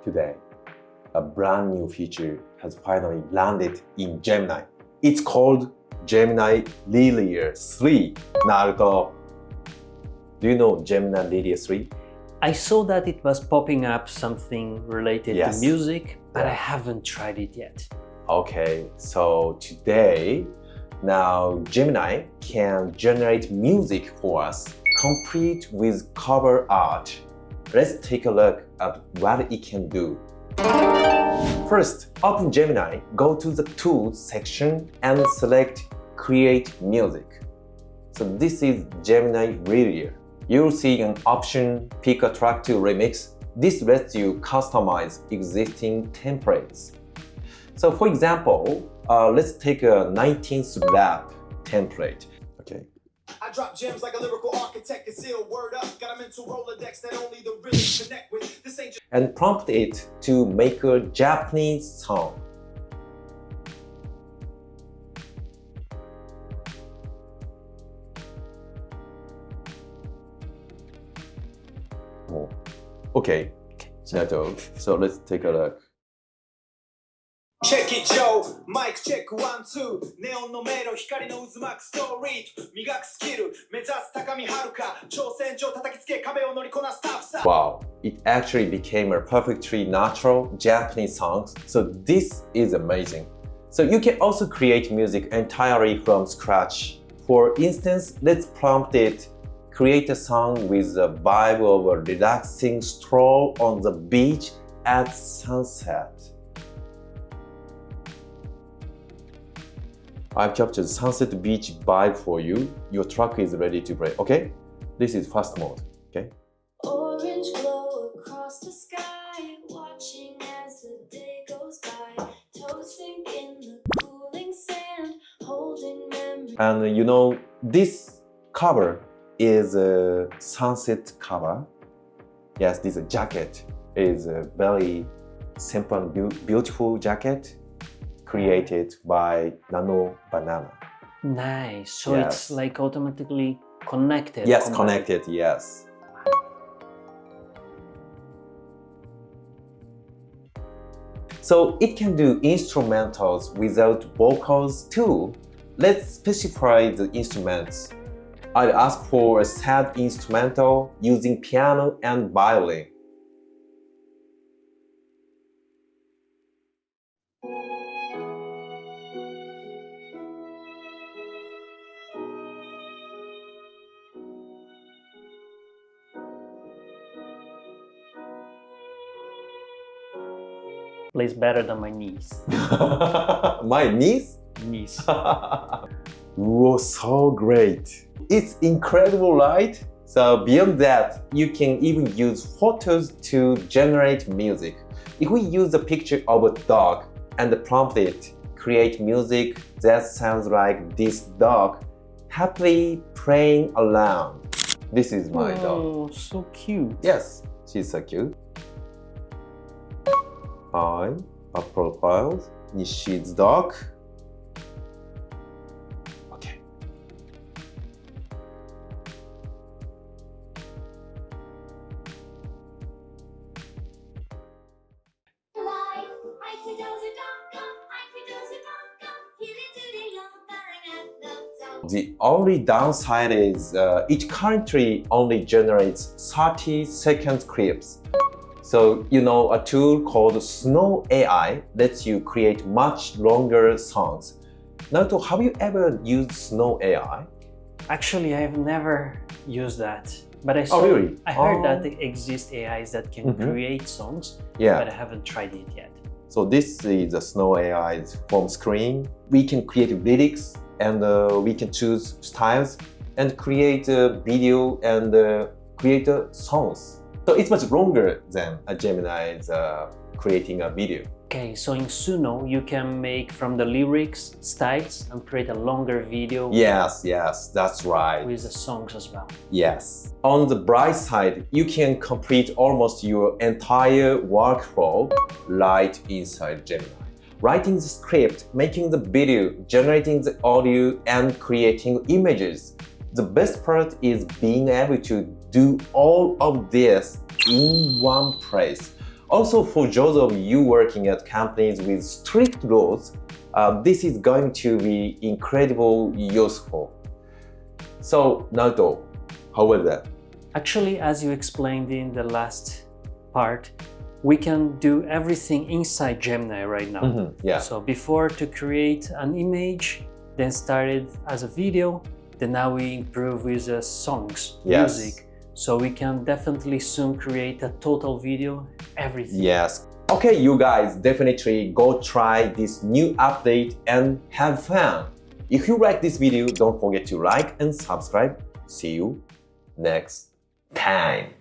Today, a brand new feature has finally landed in Gemini. It's called Gemini Lyria 3. Naruto, do you know Gemini Lyria 3? I saw that it was popping up something related to music, but I haven't tried it yet. Okay, so today, now Gemini can generate music for us, complete with cover art. Let's take a look at what it can do. First, open Gemini, go to the Tools section and select Create Music. So this is Gemini Lyria. You'll see an option, Pick a track to remix. This lets you customize existing templates. So for example, let's take a 19th rap template. Okay. I drop gems like a lyrical architect and seal word up. Got a mental Rolodex that only the really connect with. This ain't and prompt it to make a Japanese song. Oh. Okay, so let's take a look. Check it, Joe. Mic check 1, 2. ネオンの迷路、光の渦巻くストーリー。磨くスキル、目指す高み遥か。挑戦状叩きつけ、壁を乗りこなすタフさ。 Wow, it actually became a perfectly natural Japanese song. So this is amazing. So you can also create music entirely from scratch. For instance, let's prompt it. Create a song with the vibe of a relaxing stroll on the beach at sunset. I've captured sunset beach vibe for you. Your track is ready to play. Okay? This is fast mode. Okay? Orange glow across the sky, watching as the day goes by, toasting in the cooling sand, holding memories. And you know, this cover is a sunset cover. Yes, this jacket is a very simple and beautiful jacket created by Nano Banana. Nice. So Yes. it's like automatically connected. Yes, connected, yes. So it can do instrumentals without vocals too. Let's specify the instruments. I'd ask for a sad instrumental using piano and violin. Plays better than my niece. My niece? Niece. Whoa, so great. It's incredible, right? So beyond that, you can even use photos to generate music. If we use a picture of a dog and prompt it, create music that sounds like this dog happily playing around. This is my dog. Oh, so cute. Yes, she's so cute. I a profile, Nissy's dog. Okay. The only downside is it currently only generates 30-second clips. So, you know, a tool called Snow AI lets you create much longer songs. Naruto, have you ever used Snow AI? Actually, I've never used that. But I Oh, really? I heard that there exist AIs that can create songs, Yeah. but I haven't tried it yet. So this is the Snow AI's home screen. We can create lyrics and we can choose styles and create a video and create songs. So it's much longer than a Gemini's creating a video. Okay, so in Suno, you can make from the lyrics styles and create a longer video Yes, that's right. with the songs as well. Yes. On the bright side, you can complete almost your entire workflow right inside Gemini. Writing the script, making the video, generating the audio, and creating images. The best part is being able to do all of this in one place. Also, for those of you working at companies with strict rules, this is going to be incredibly useful. So, Naruto, how was that? Actually, as you explained in the last part, we can do everything inside Gemini right now. Yeah. So before, to create an image, then started as a video, then now we improve with songs, music. So we can definitely soon create a total video, everything. Yes. Okay, you guys, definitely go try this new update and have fun. If you like this video, don't forget to like and subscribe. See you next time.